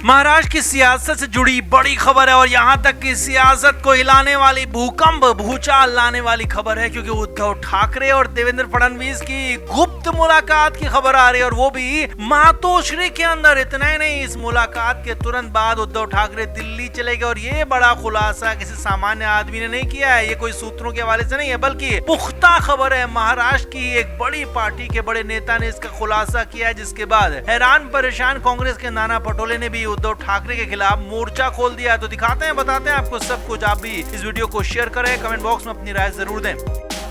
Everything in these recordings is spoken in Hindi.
महाराष्ट्र की सियासत से जुड़ी बड़ी खबर है और यहाँ तक कि सियासत को हिलाने वाली भूकंप भूचाल लाने वाली खबर है, क्योंकि उद्धव ठाकरे और देवेंद्र फडणवीस की गुप्त मुलाकात की खबर आ रही है और वो भी मातोश्री के अंदर। इतना ही नहीं, इस मुलाकात के तुरंत बाद उद्धव ठाकरे दिल्ली चले गए और ये बड़ा खुलासा किसी सामान्य आदमी ने नहीं किया है, ये कोई सूत्रों के हवाले से नहीं है, बल्कि पुख्ता खबर है। महाराष्ट्र की एक बड़ी पार्टी के बड़े नेता ने इसका खुलासा किया है, जिसके बाद हैरान परेशान कांग्रेस के नाना पटोले ने भी उद्धव ठाकरे के खिलाफ मोर्चा खोल दिया। तो दिखाते हैं, बताते हैं आपको सब कुछ। आप भी इस वीडियो को शेयर करें, कमेंट बॉक्स में अपनी राय जरूर दें।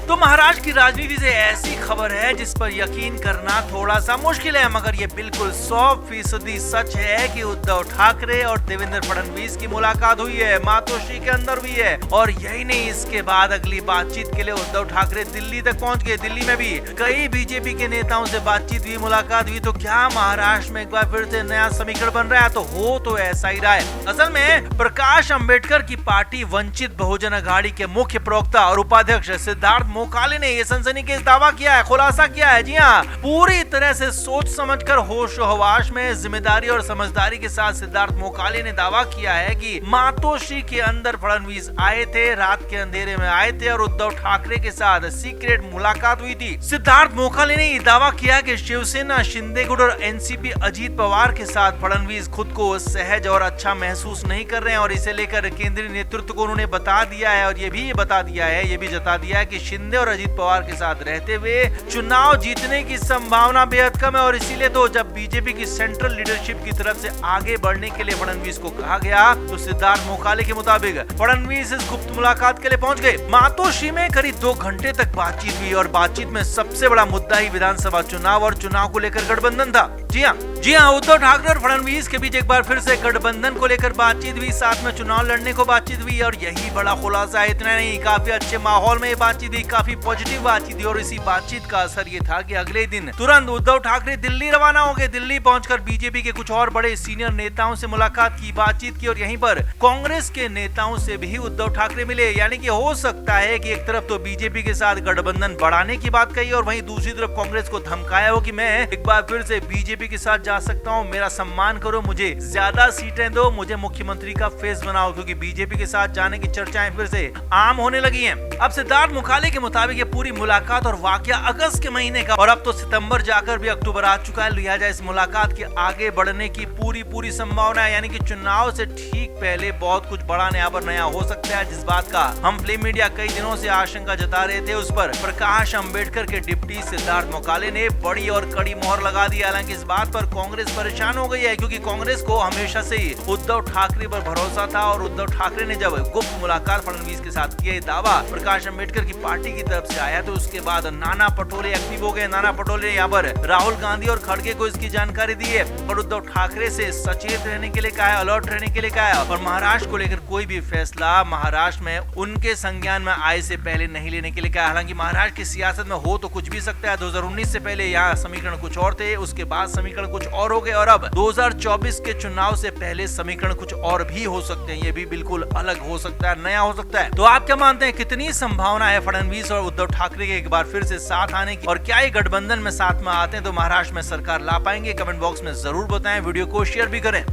तो महाराष्ट्र की राजनीति से ऐसी खबर है जिस पर यकीन करना थोड़ा सा मुश्किल है, मगर ये बिल्कुल 100% सच है कि उद्धव ठाकरे और देवेंद्र फडणवीस की मुलाकात हुई है, मातोश्री के अंदर हुई है। और यही नहीं, इसके बाद अगली बातचीत के लिए उद्धव ठाकरे दिल्ली तक पहुंच गए। दिल्ली में भी कई बीजेपी के नेताओं से बातचीत हुई, मुलाकात हुई। तो क्या महाराष्ट्र में एक बार फिर से नया समीकरण बन रहा है? तो हो तो ऐसा ही रहा है। असल में प्रकाश अम्बेडकर की पार्टी वंचित बहुजन अघाड़ी के मुख्य प्रवक्ता और उपाध्यक्ष सिद्धार्थ मोकाले ने ये सनसनीखेज दावा किया है, खुलासा किया है। जी हाँ, पूरी तरह से सोच समझकर होश हवाश में जिम्मेदारी और समझदारी के साथ सिद्धार्थ मोकाले ने दावा किया है कि मातोश्री के अंदर फडणवीस आए थे, रात के अंधेरे में आए थे और उद्धव ठाकरे के साथ सीक्रेट मुलाकात हुई थी। सिद्धार्थ मोकाले ने यह दावा किया कि शिवसेना, शिंदे गुट और एनसीपी अजीत पवार के साथ फडणवीस खुद को सहज और अच्छा महसूस नहीं कर रहे हैं और इसे लेकर केंद्रीय नेतृत्व को उन्होंने बता दिया है और ये भी जता दिया है कि शिंदे और अजीत पवार के साथ रहते हुए चुनाव जीतने की संभावना बेहद कम है। और इसीलिए तो जब बीजेपी की सेंट्रल लीडरशिप की तरफ से आगे बढ़ने के लिए फडणवीस को कहा गया, तो सिद्धार्थ मोकाले के मुताबिक फडणवीस इस गुप्त मुलाकात के लिए पहुंच गए। मातोश्री में करीब 2 घंटे तक बातचीत हुई और बातचीत में सबसे बड़ा मुद्दा ही विधानसभा चुनाव और चुनाव को लेकर गठबंधन था। जी हाँ, उद्धव ठाकरे और फडणवीस के बीच एक बार फिर से गठबंधन को लेकर बातचीत हुई, साथ में चुनाव लड़ने को बातचीत हुई और यही बड़ा खुलासा है। इतना नहीं, काफी अच्छे माहौल में ये बातचीत हुई, काफी पॉजिटिव बातचीत हुई और इसी बातचीत का असर ये था कि अगले दिन तुरंत उद्धव ठाकरे दिल्ली रवाना हो गए। दिल्ली पहुंचकर बीजेपी के कुछ और बड़े सीनियर नेताओं से मुलाकात की, बातचीत की और यहीं पर कांग्रेस के नेताओं से भी उद्धव ठाकरे मिले। यानी कि हो सकता है कि एक तरफ तो बीजेपी के साथ गठबंधन बढ़ाने की बात कही और वहीं दूसरी तरफ कांग्रेस को धमकाया हो कि मैं एक बार फिर से बीजेपी के साथ जा सकता हूं, मेरा सम्मान करो, मुझे ज्यादा सीटें दो, मुझे मुख्यमंत्री का फेस बनाओ, क्योंकि बीजेपी के साथ जाने की चर्चाएं फिर से आम होने लगी हैं। अब सिद्धार्थ मोकाले के मुताबिक ये पूरी मुलाकात और वाकया अगस्त के महीने का और अब तो सितंबर जाकर भी अक्टूबर आ चुका है। लिहाजा इस मुलाकात के आगे बढ़ने की पूरी संभावना है, यानी कि चुनाव से ठीक पहले बहुत कुछ बड़ा नया हो सकता है, जिस बात का हम फ्लेम मीडिया कई दिनों से आशंका जता रहे थे। उस पर प्रकाश अम्बेडकर के डिप्टी सिद्धार्थ मोकाले ने बड़ी और कड़ी मोहर लगा दी। हालांकि इस बात पर कांग्रेस परेशान हो गई है, क्योंकि कांग्रेस को हमेशा से ही उद्धव ठाकरे पर भरोसा था और उद्धव ठाकरे ने जब गुप्त मुलाकात फडणवीस के साथ किया दावा प्रकाश अम्बेडकर की पार्टी की तरफ से आया, तो उसके बाद नाना पटोले एक्टिव हो गए। नाना पटोले ने यहाँ पर राहुल गांधी और खड़गे को इसकी जानकारी दी है और उद्धव ठाकरे से सचेत रहने के लिए कहा है, अलर्ट रहने के लिए कहा है और महाराष्ट्र को लेकर कोई भी फैसला महाराष्ट्र में उनके संज्ञान में आए से पहले नहीं लेने के लिए कहा। हालांकि महाराष्ट्र की सियासत में हो तो कुछ भी सकता है। 2019 से पहले यहाँ समीकरण कुछ और थे, उसके बाद समीकरण कुछ और हो गए और अब 2024 के चुनाव से पहले समीकरण कुछ और भी हो सकते हैं। ये भी बिल्कुल अलग हो सकता है, नया हो सकता है। तो आप क्या मानते हैं, कितनी संभावना है फडणवीस और उद्धव ठाकरे के एक बार फिर से साथ आने की, और क्या ये गठबंधन में साथ में आते हैं तो महाराष्ट्र में सरकार ला पाएंगे? कमेंट बॉक्स में जरूर बताएं, वीडियो को शेयर भी करें।